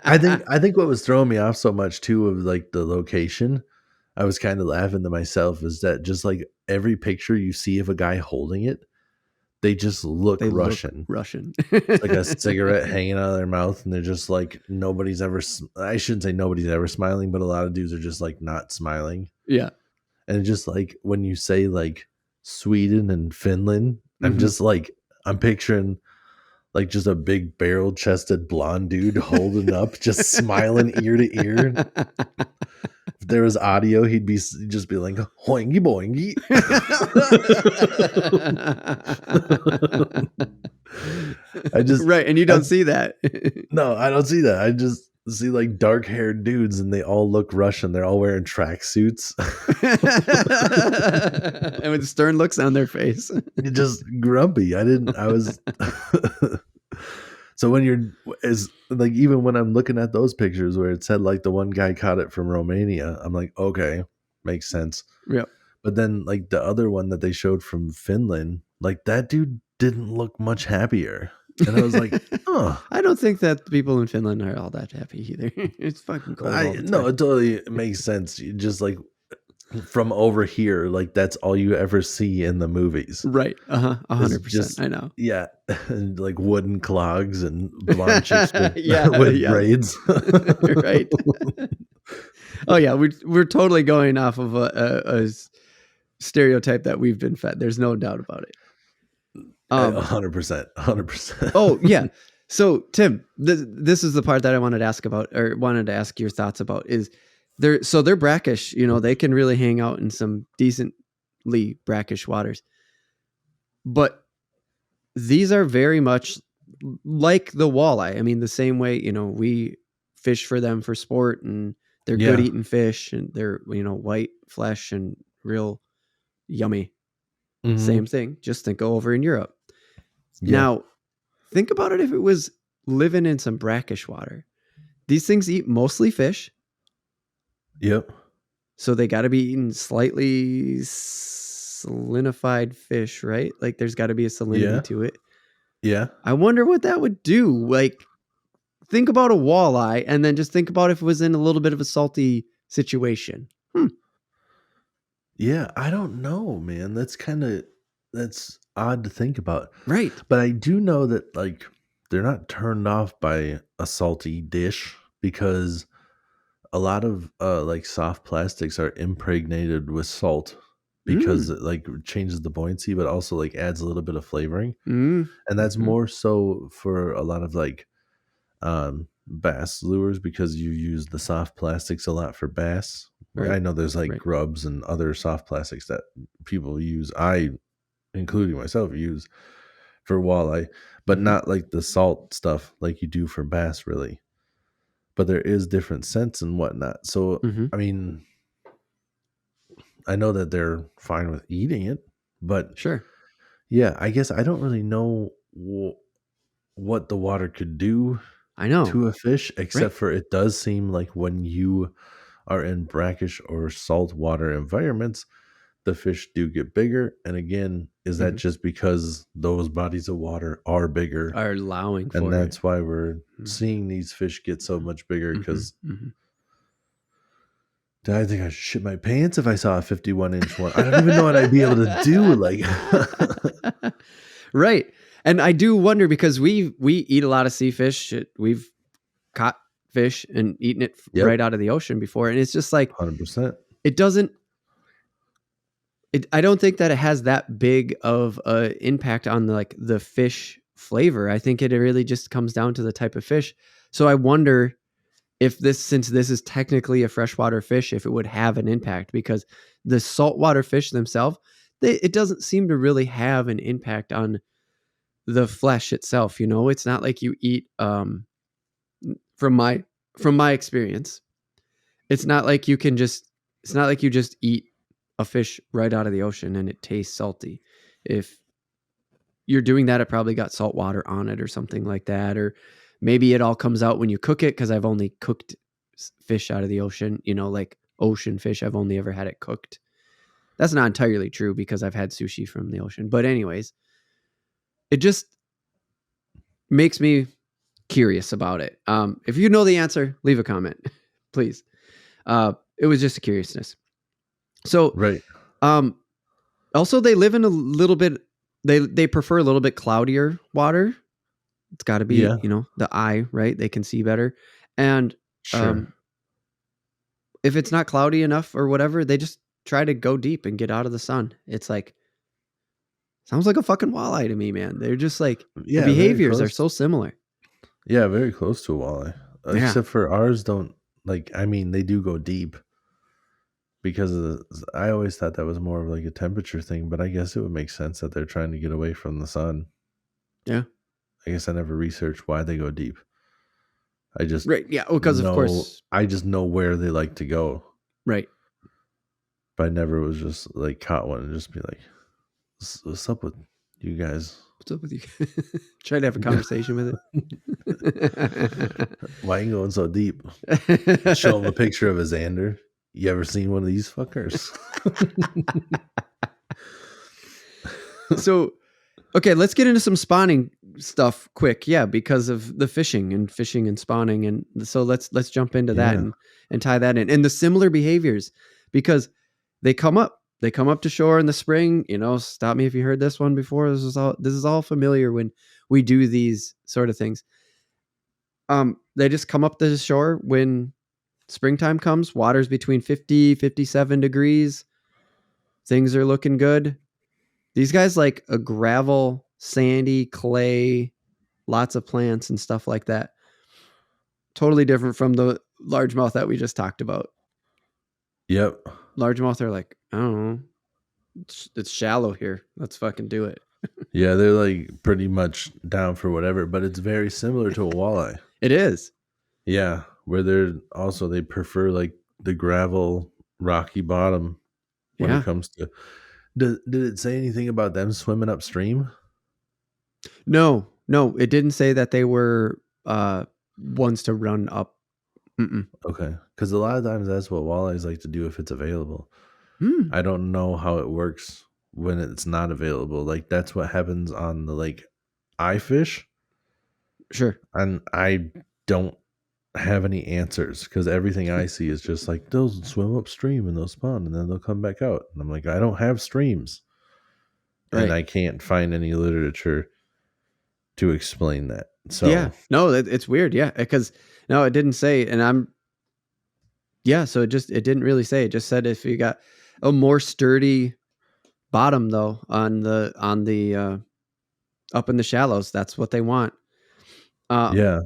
B: I think what was throwing me off so much too of like the location, I was kind of laughing to myself, is that just like every picture you see of a guy holding it, they just look Russian. It's like a cigarette hanging out of their mouth, and they're just like nobody's ever. I shouldn't say nobody's ever smiling, but a lot of dudes are just like not smiling.
A: Yeah,
B: and just like when you say like Sweden and Finland, I'm just like I'm picturing like just a big barrel chested blonde dude holding up, just smiling ear to ear. If there was audio, he'd just be like hoingy boingy. I just
A: right, and you don't see that.
B: No, I don't see that. I just see like dark haired dudes, and they all look Russian. They're all wearing tracksuits,
A: and with stern looks on their face.
B: You're just grumpy. I was. So when you're like, even when I'm looking at those pictures where it said like the one guy caught it from Romania, I'm like, okay, makes sense.
A: Yeah.
B: But then like the other one that they showed from Finland, like that dude didn't look much happier. And I was like, oh.
A: I don't think that the people in Finland are all that happy either. It's fucking cold all the time.
B: No, it totally makes sense. You just like from over here, like that's all you ever see in the movies.
A: Right. 100%. I know.
B: Yeah. Like wooden clogs and blonde chicks with braids.
A: Right. Oh yeah. We're totally going off of a stereotype that we've been fed. There's no doubt about it.
B: 100%.
A: Oh yeah. So Tim, this is the part that I wanted to ask about, or wanted to ask your thoughts about, is they're brackish, they can really hang out in some decently brackish waters, but these are very much like the walleye. I mean, the same way, we fish for them for sport, and they're good eating fish, and they're, white flesh and real yummy. Same thing. Just think over in Europe. Now, think about it if it was living in some brackish water. These things eat mostly fish.
B: Yep.
A: So they got to be eating slightly salinified fish, right? Like there's got to be a salinity to it.
B: Yeah.
A: I wonder what that would do. Like, think about a walleye, and then just think about if it was in a little bit of a salty situation.
B: Yeah, I don't know, man. That's odd to think about.
A: Right.
B: But I do know that like they're not turned off by a salty dish, because a lot of like soft plastics are impregnated with salt, because it like changes the buoyancy, but also like adds a little bit of flavoring. And that's more so for a lot of like bass lures, because you use the soft plastics a lot for bass. Right. I know there's like grubs and other soft plastics that people use. I, including myself, use for walleye, but not like the salt stuff like you do for bass, really. But there is different scents and whatnot. So, I mean, I know that they're fine with eating it, but
A: sure.
B: Yeah, I guess I don't really know what the water could do to a fish, except for it does seem like when you are in brackish or saltwater environments, the fish do get bigger. And again, is that just because those bodies of water are bigger,
A: are allowing for it?
B: And that's why we're seeing these fish get so much bigger, because I think I should shit my pants if I saw a 51-inch one. I don't even know what I'd be able to do. Like,
A: right. And I do wonder, because we eat a lot of sea fish. We've caught fish and eaten it right out of the ocean before. And it's just like
B: 100%.
A: It doesn't, I don't think that it has that big of a impact on the fish flavor. I think it really just comes down to the type of fish. So I wonder if since this is technically a freshwater fish, if it would have an impact, because the saltwater fish themselves, it doesn't seem to really have an impact on the flesh itself. It's not like you eat, from my experience, it's not like you just eat a fish right out of the ocean and it tastes salty. If you're doing that, it probably got salt water on it or something like that. Or maybe it all comes out when you cook it, because I've only cooked fish out of the ocean, like ocean fish. I've only ever had it cooked. That's not entirely true, because I've had sushi from the ocean. But anyways, it just makes me curious about it. If you know the answer, leave a comment, please. It was just a curiousness. So,
B: right.
A: Also they live in a little bit, they prefer a little bit cloudier water. It's got to be, the eye, right? They can see better. And
B: Sure.
A: If it's not cloudy enough or whatever, they just try to go deep and get out of the sun. It's like, sounds like a fucking walleye to me, man. They're just like, the behaviors are so similar.
B: Yeah, very close to a walleye. Except for ours don't, they do go deep. Because I always thought that was more of like a temperature thing, but I guess it would make sense that they're trying to get away from the sun.
A: Yeah.
B: I guess I never researched why they go deep. I just
A: right, yeah, because of course
B: I just know where they like to go.
A: Right.
B: But I never was just like caught one and just be like, "What's up with you guys?
A: What's up with you?" Try to have a conversation with
B: it. Why are you going so deep? Show him a picture of a Zander. You ever seen one of these fuckers?
A: So, okay, let's get into some spawning stuff quick. Yeah, because of the fishing and spawning. And so let's jump into that and tie that in. And the similar behaviors, because they come up to shore in the spring. Stop me if you heard this one before. This is all familiar when we do these sort of things. They just come up to the shore when springtime comes. Water's between 50, 57 degrees. Things are looking good. These guys like a gravel, sandy, clay, lots of plants and stuff like that. Totally different from the largemouth that we just talked about.
B: Yep.
A: Largemouth are like, I don't know, it's shallow here. Let's fucking do it.
B: Yeah, they're like pretty much down for whatever, but it's very similar to a walleye.
A: It is.
B: Yeah, where they prefer like the gravel, rocky bottom when it comes to. Did it say anything about them swimming upstream?
A: No, it didn't say that they were ones to run up. Mm-mm.
B: Okay, because a lot of times that's what walleyes like to do if it's available. I don't know how it works when it's not available. Like that's what happens on the like eye fish.
A: Sure.
B: And I don't have any answers because everything I see is just like they'll swim upstream and they'll spawn and then they'll come back out. And I'm like, I don't have streams. Right. And I can't find any literature to explain that. So
A: yeah, no, it's weird. Yeah, because no, it didn't say, and so it didn't really say. It just said if you got a more sturdy bottom though on the up in the shallows, that's what they want.
B: Yeah.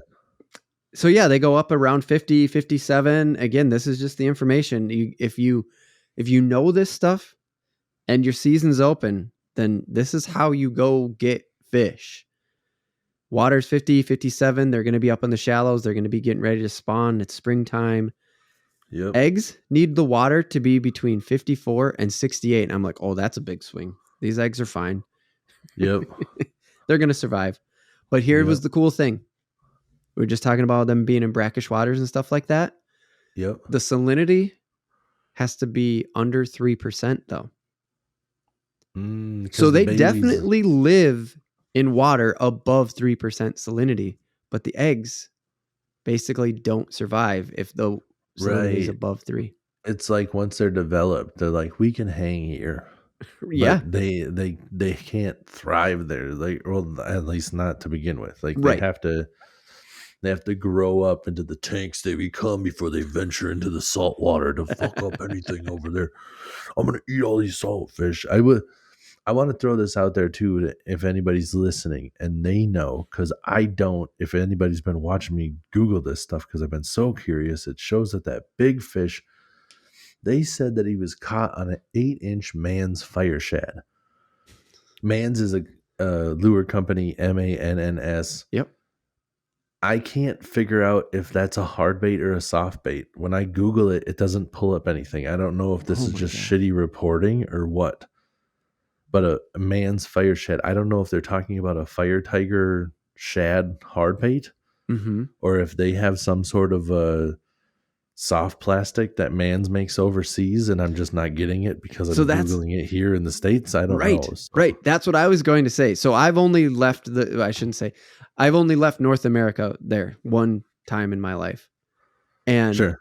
A: So yeah, they go up around 50, 57. Again, this is just the information. If you know this stuff and your season's open, then this is how you go get fish. Water's 50, 57. They're going to be up in the shallows. They're going to be getting ready to spawn. It's springtime.
B: Yep.
A: Eggs need the water to be between 54 and 68. I'm like, oh, that's a big swing. These eggs are fine.
B: Yep.
A: They're going to survive. But here was the cool thing. We were just talking about them being in brackish waters and stuff like that.
B: Yep.
A: The salinity has to be under 3% though. So they definitely live in water above 3% salinity, but the eggs basically don't survive if the salinity is above 3.
B: It's like once they're developed, they're like, we can hang here.
A: Yeah.
B: But they can't thrive there. Like, well, at least not to begin with. Like they have to They have to grow up into the tanks they become before they venture into the salt water to fuck up anything over there. I'm gonna eat all these saltfish. I want to throw this out there too, if anybody's listening and they know, because I don't. If anybody's been watching me Google this stuff, because I've been so curious, it shows that big fish. They said that he was caught on an 8-inch Mann's fire shad. Mann's is a lure company, Manns.
A: Yep.
B: I can't figure out if that's a hard bait or a soft bait. When I Google it, it doesn't pull up anything. I don't know if this is just shitty reporting or what. But a Mann's fire shad, I don't know if they're talking about a fire tiger shad hard bait, or if they have some sort of a soft plastic that Mann's makes overseas, and I'm just not getting it because I'm Googling it here in the States. I don't know. So.
A: Right. That's what I was going to say. So I've only left I've only left North America there one time in my life. And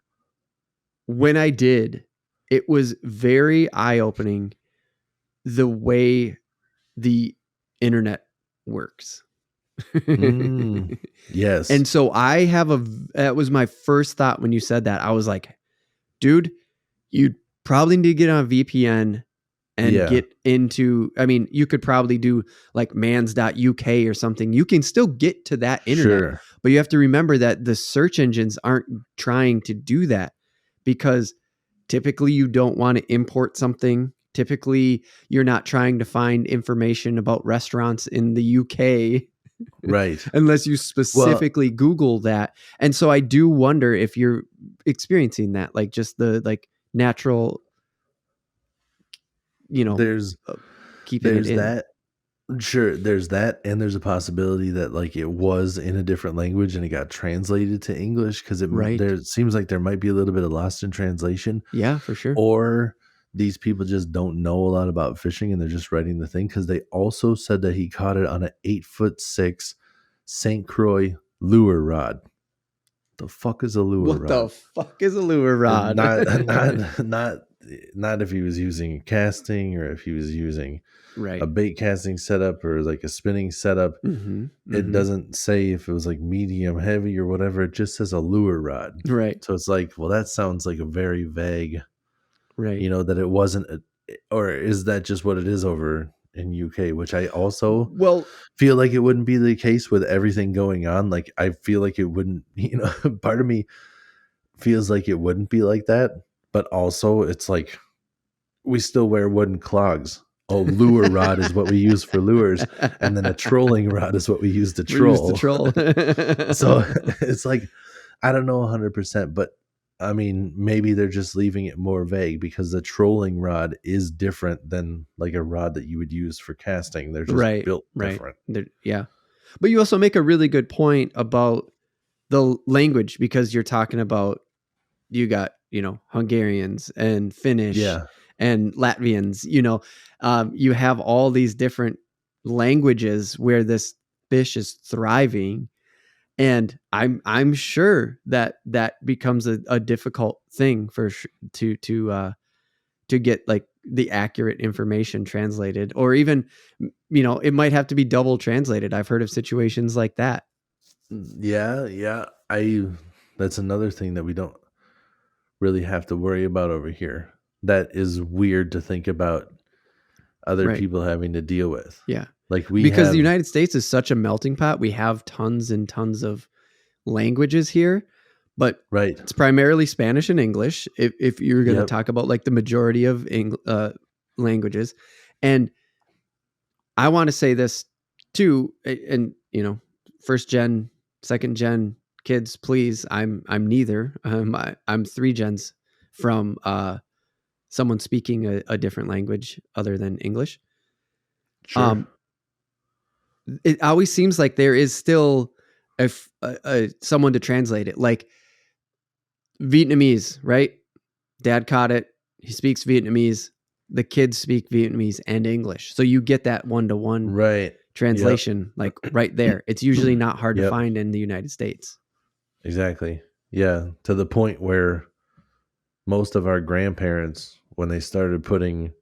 A: when I did, it was very eye-opening the way the internet works.
B: Yes.
A: And so that was my first thought when you said that. I was like, dude, you probably need to get on a VPN and get into, I mean, you could probably do like mans.uk or something. You can still get to that internet, but you have to remember that the search engines aren't trying to do that, because typically you don't want to import something. Typically you're not trying to find information about restaurants in the UK.
B: Right.
A: Unless you specifically Google that. And so I do wonder if you're experiencing that, like just the like natural,
B: there's
A: keeping it in.
B: That. Sure. There's that. And there's a possibility that like it was in a different language and it got translated to English, because there seems like there might be a little bit of lost in translation.
A: Yeah, for sure.
B: Or these people just don't know a lot about fishing and they're just writing the thing, because they also said that he caught it on an 8'6" St. Croix lure rod. The fuck is a lure rod?
A: What the fuck is a lure rod?
B: Not if he was using casting, or if he was using a bait casting setup or like a spinning setup. It doesn't say if it was like medium heavy or whatever. It just says a lure rod.
A: Right.
B: So it's like, well, that sounds like a very vague.
A: Right.
B: That it wasn't, or is that just what it is over in UK? Which I also feel like it wouldn't be the case with everything going on. Like I feel like it wouldn't, part of me feels like it wouldn't be like that, but also it's like we still wear wooden clogs. Oh, lure rod is what we use for lures, and then a trolling rod is what we use to troll. So it's like, I don't know 100%, but I mean, maybe they're just leaving it more vague, because the trolling rod is different than like a rod that you would use for casting. They're just built different.
A: Yeah. But you also make a really good point about the language, because you're talking about, you got, Hungarians and Finnish and Latvians, you have all these different languages where this fish is thriving. And I'm sure that becomes a difficult thing to get like the accurate information translated, or even, it might have to be double translated. I've heard of situations like that.
B: Yeah. That's another thing that we don't really have to worry about over here. That is weird to think about other people having to deal with.
A: Yeah.
B: Like
A: because the United States is such a melting pot. We have tons and tons of languages here, but it's primarily Spanish and English. If you're going to talk about like the majority of languages, and I want to say this too, and first gen, second gen kids, please. I'm neither. I'm 3 gens from someone speaking a different language other than English.
B: Sure.
A: It always seems like there is still someone to translate it, like Vietnamese, right? Dad caught it. He speaks Vietnamese. The kids speak Vietnamese and English. So you get that 1-to-1 translation, like right there. It's usually not hard to find in the United States.
B: Exactly. Yeah. To the point where most of our grandparents, when they started putting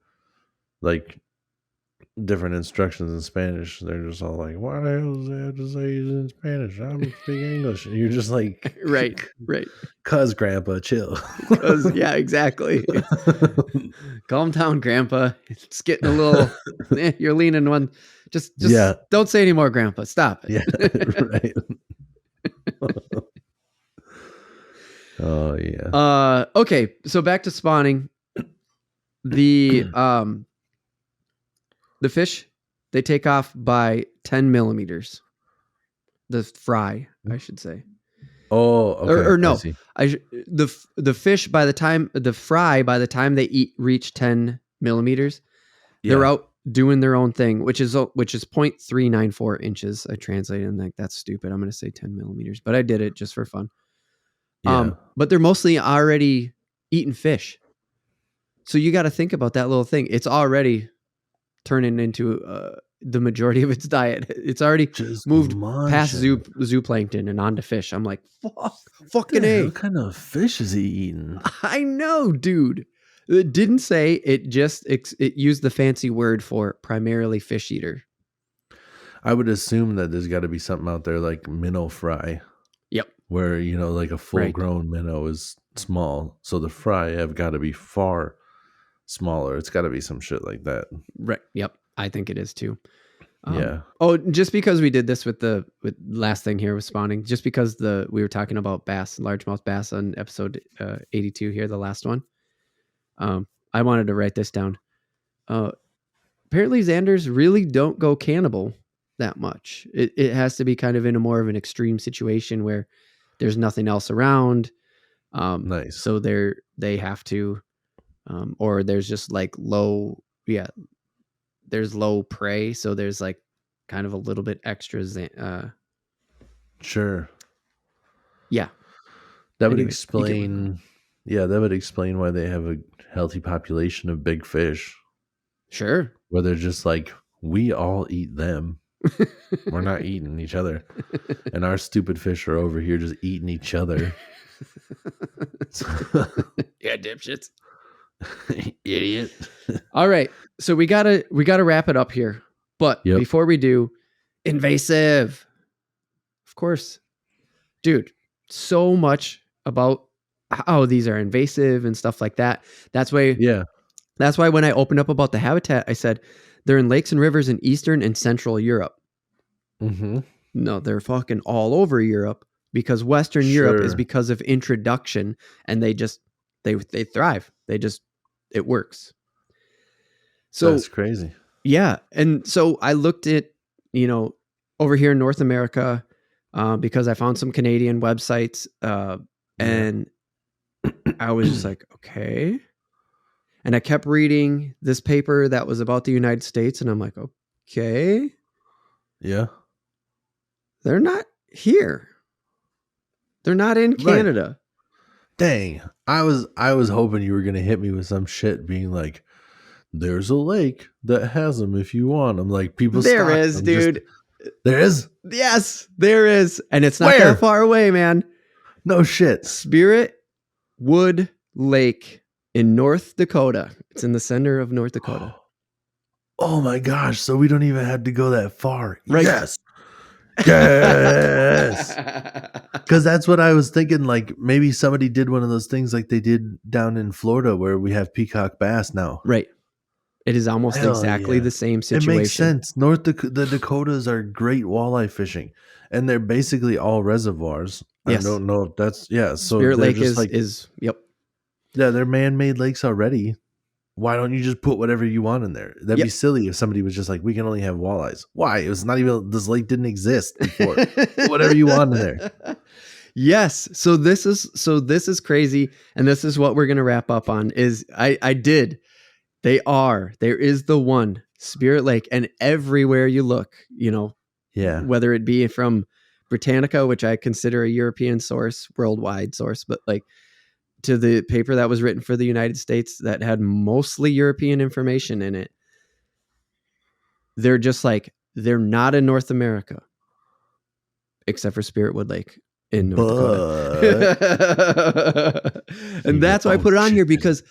B: like different instructions in Spanish. They're just all like, "Why the hell does they have to say it in Spanish? I'm speaking English." And you're just like,
A: right.
B: "Cuz Grandpa, chill."
A: Because yeah, exactly. Calm down, Grandpa. It's getting a little. You're leaning one. Just don't say any more, Grandpa. Stop it.
B: Yeah, right. Oh yeah.
A: Okay, so back to spawning. The fish, they take off by 10 millimeters. The fry, I should say.
B: Oh, okay.
A: Or no, the fish by the time they reach 10 millimeters, they're out doing their own thing, which is 0.394 inches. I translated and like that's stupid. I'm going to say 10 millimeters, but I did it just for fun. But they're mostly already eating fish. So you got to think about that little thing. It's already turning into the majority of its diet. It's already just moved past zooplankton and onto fish. I'm like, fucking A.
B: What kind of fish is he eating?
A: I know, dude. It didn't say it. Just it used the fancy word for primarily fish eater.
B: I would assume that there's got to be something out there like minnow fry.
A: Yep.
B: Where like a full-grown minnow is small, so the fry have got to be far smaller. It's got to be some shit like that.
A: Right. Yep. I think it is too.
B: Yeah.
A: Oh, just because we did this with last thing here with spawning, just because we were talking about bass, largemouth bass on episode 82 here, the last one. I wanted to write this down. Apparently Zanders really don't go cannibal that much. It has to be kind of in a more of an extreme situation where there's nothing else around.
B: Nice.
A: So they have to, or there's just like low, there's low prey. So there's like kind of a little bit extra.
B: Sure.
A: Yeah.
B: That would explain. Yeah, that would explain why they have a healthy population of big fish.
A: Sure.
B: Where they're just like, we all eat them. We're not eating each other. And our stupid fish are over here just eating each other.
A: Yeah, dipshits.
B: Idiot.
A: All right. So we gotta wrap it up here. But before we do, invasive. Of course. Dude, so much about how these are invasive and stuff like that. That's why when I opened up about the habitat, I said they're in lakes and rivers in Eastern and Central Europe.
B: Mm-hmm.
A: No, they're fucking all over Europe because Western Europe is because of introduction, and they thrive. It works. So
B: that's crazy.
A: Yeah. And so I looked at, over here in North America, because I found some Canadian websites, and I was just like, okay. And I kept reading this paper that was about the United States, and I'm like, okay.
B: Yeah.
A: They're not here. They're not in Canada.
B: Right. Dang. I was hoping you were going to hit me with some shit being like, there's a lake that has them if you want them. Like, people
A: there is, dude.
B: There is?
A: Yes, there is. And it's not that far away, man.
B: No shit.
A: Spirit Wood Lake in North Dakota. It's in the center of North Dakota.
B: Oh my gosh. So we don't even have to go that far.
A: Right.
B: Yes. Yes. Because that's what I was thinking. Like, maybe somebody did one of those things like they did down in Florida where we have peacock bass now.
A: Right. It is almost exactly the same situation.
B: It makes sense. The Dakotas are great walleye fishing, and they're basically all reservoirs.
A: Yes.
B: I don't know if that's So
A: Spirit Lake is yep.
B: Yeah, they're man-made lakes already. Why don't you just put whatever you want in there? That'd be silly if somebody was just like, we can only have walleyes. Why? It was not even, this lake didn't exist before. Whatever you want in there.
A: Yes. So this is crazy. And this is what we're going to wrap up on is there is the one Spirit Lake, and everywhere you look, whether it be from Britannica, which I consider a European source, worldwide source, but like to the paper that was written for the United States that had mostly European information in it. They're just like, they're not in North America, except for Spirit Wood Lake in North Dakota. And that's why I put it on here, because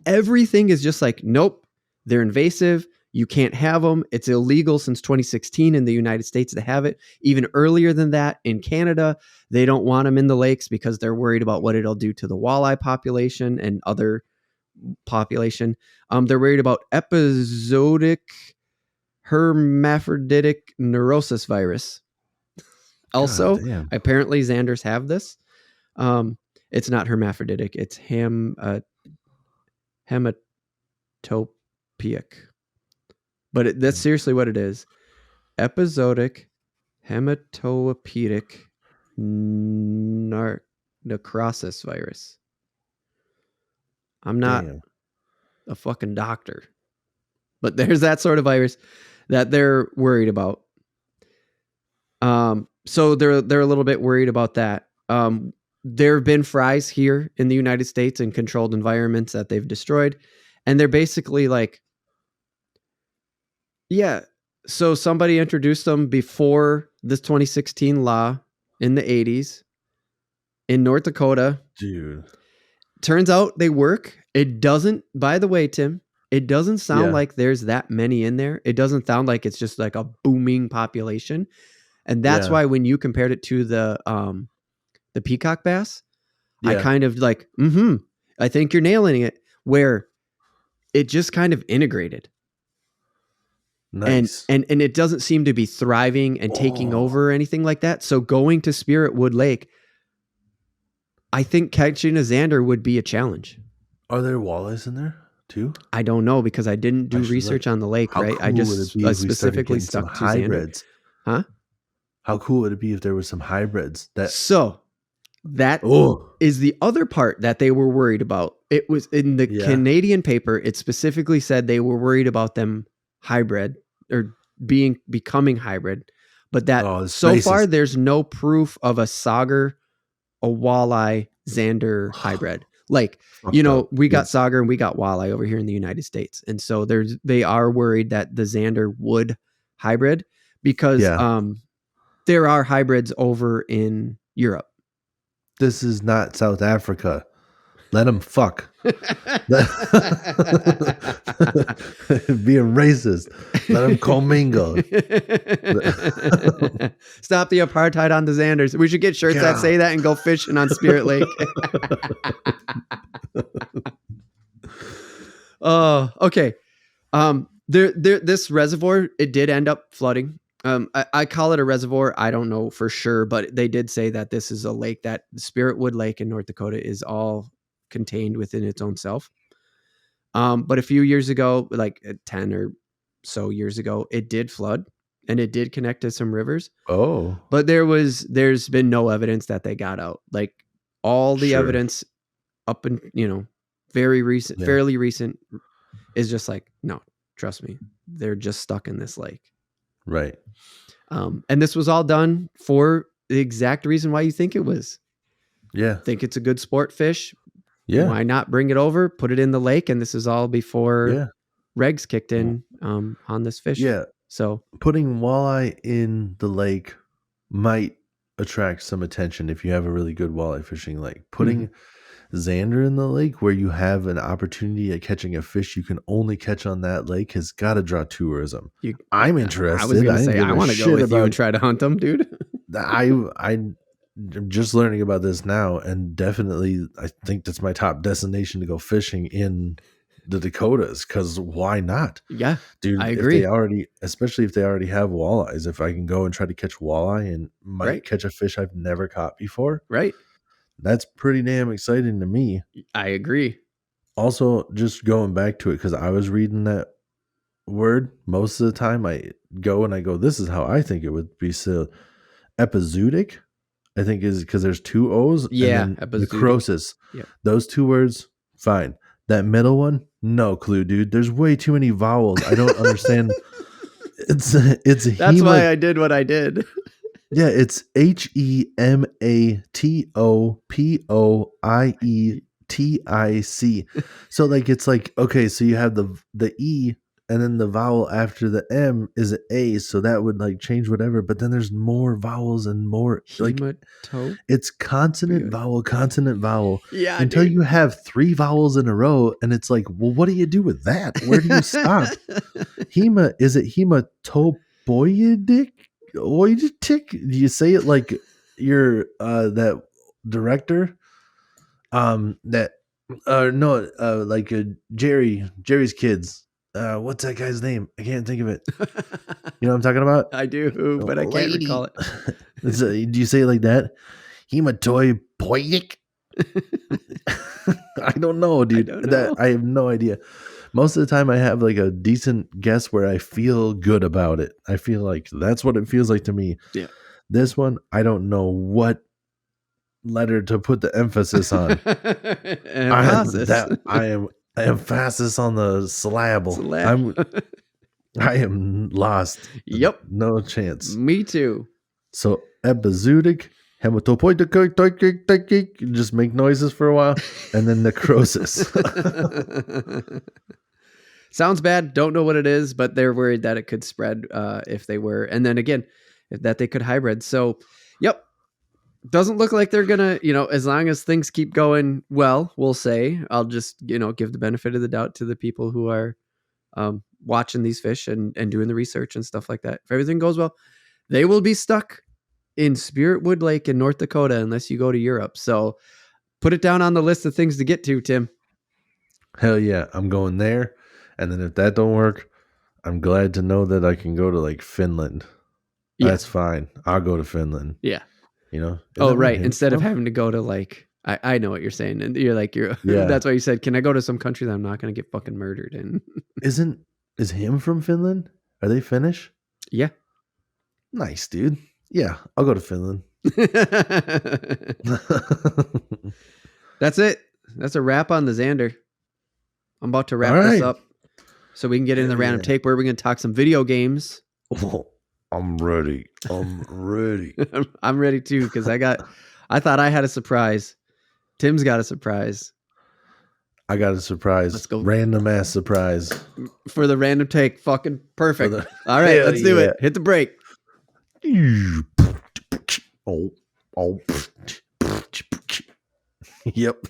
A: everything is just like, nope, they're invasive. You can't have them. It's illegal since 2016 in the United States to have it. Even earlier than that in Canada, they don't want them in the lakes because they're worried about what it'll do to the walleye population and other population. They're worried about episodic hermaphroditic neurosis virus. Also, apparently Zanders have this. It's not hermaphroditic. It's hematopoeic. But that's seriously what it is. Episodic hematopoeic necrosis virus. I'm not a fucking doctor, but there's that sort of virus that they're worried about. So they're a little bit worried about that. There have been fries here in the United States in controlled environments that they've destroyed, and they're basically like, yeah. So somebody introduced them before this 2016 law in the 80s in North Dakota.
B: Dude.
A: Turns out they work. It doesn't, by the way, Tim, it doesn't sound like there's that many in there. It doesn't sound like it's just like a booming population. And that's why when you compared it to the peacock bass, I kind of like, I think you're nailing it, where it just kind of integrated.
B: Nice.
A: And it doesn't seem to be thriving and taking over or anything like that. So going to Spirit Wood Lake, I think catching a Zander would be a challenge.
B: Are there walleyes in there too?
A: I don't know because I didn't do research on the lake, right?
B: Cool
A: I just specifically stuck to hybrids. Huh?
B: How cool would it be if there was some hybrids?
A: So that is the other part that they were worried about. It was in the Canadian paper. It specifically said they were worried about them hybrid or becoming hybrid, but that so far there's no proof of a sauger, a walleye, Zander hybrid. Like, we got sauger and we got walleye over here in the United States, and so they are worried that the Zander would hybrid because there are hybrids over in Europe.
B: This is not South Africa. Let them fuck. Being racist. Let them commingle.
A: Stop the apartheid on the Zanders. We should get shirts that say that and go fishing on Spirit Lake. Oh, okay. This reservoir, it did end up flooding. I call it a reservoir. I don't know for sure, but they did say that this is a lake, that Spirit Wood Lake in North Dakota is all contained within its own self. But a few years ago, like 10 or so years ago, it did flood and it did connect to some rivers.
B: Oh,
A: but there's been no evidence that they got out. Like all the evidence up and, fairly recent is just like, no, trust me, they're just stuck in this lake.
B: Right.
A: And this was all done for the exact reason why you think it was.
B: Yeah.
A: Think it's a good sport fish.
B: Yeah.
A: Why not bring it over, put it in the lake? And this is all before regs kicked in on this fish.
B: Yeah.
A: So
B: putting walleye in the lake might attract some attention if you have a really good walleye fishing lake. Putting Zander in the lake where you have an opportunity at catching a fish you can only catch on that lake has got to draw tourism. I'm interested.
A: I was going to say, I want to go with you and try to hunt them, dude.
B: I'm just learning about this now, and definitely I think that's my top destination to go fishing in the Dakotas, because why not?
A: Yeah,
B: dude,
A: I agree.
B: Especially if they already have walleyes, if I can go and try to catch walleye and might catch a fish I've never caught before,
A: right?
B: That's pretty damn exciting to me.
A: I agree.
B: Also, just going back to it, because I was reading that word most of the time, I go, this is how I think it would be. So epizootic, I think, is because there's two O's.
A: Yeah,
B: and then necrosis.
A: Yeah.
B: Those two words, fine. That middle one, no clue, dude. There's way too many vowels. I don't understand. It's
A: that's why I did what I did.
B: Yeah, it's HEMATOPOIETIC. So like it's like, okay, so you have the E and then the vowel after the M is an A, so that would like change whatever. But then there's more vowels and more like it's consonant, vowel
A: Yeah,
B: until
A: dude.
B: you have 3 vowels in a row, and it's like, well, what do you do with that? Where do you stop? Hema, is it hematopoietic? Oiditic? Do you say it like you're that director? That no, like Jerry's kids. What's that guy's name? I can't think of it. You know what I'm talking about?
A: I do, but I can't recall it.
B: Do you say it like that? Hematopoietic? I don't know, dude. I have no idea. Most of the time I have like a decent guess where I feel good about it. I feel like that's what it feels like to me.
A: Yeah.
B: This one, I don't know what letter to put the emphasis on. I am emphasis on the syllable. I am lost.
A: Yep.
B: No chance.
A: Me too.
B: So epizootic, hematopoietic, just make noises for a while, and then necrosis.
A: Sounds bad. Don't know what it is, but they're worried that it could spread if they were. And then again, that they could hybrid. So, yep. Doesn't look like they're going to, as long as things keep going well, we'll say. I'll just, give the benefit of the doubt to the people who are watching these fish and doing the research and stuff like that. If everything goes well, they will be stuck in Spiritwood Lake in North Dakota unless you go to Europe. So put it down on the list of things to get to, Tim.
B: Hell yeah, I'm going there. And then if that don't work, I'm glad to know that I can go to like Finland. Yeah. That's fine. I'll go to Finland.
A: Yeah.
B: Oh,
A: right. Instead of having to go to like, I know what you're saying. And you're like, that's why you said, can I go to some country that I'm not going to get fucking murdered in?
B: Is him from Finland? Are they Finnish?
A: Yeah.
B: Nice, dude. Yeah, I'll go to Finland.
A: That's it. That's a wrap on the Zander. I'm about to wrap this up so we can get into the random take where we're going to talk some video games.
B: Oh, I'm ready.
A: I'm ready too because I thought I had a surprise. Tim's got a surprise.
B: I got a surprise. Let's go. Random ass surprise.
A: For the random take. Fucking perfect. All right, let's do it. Hit the break.
B: Yep.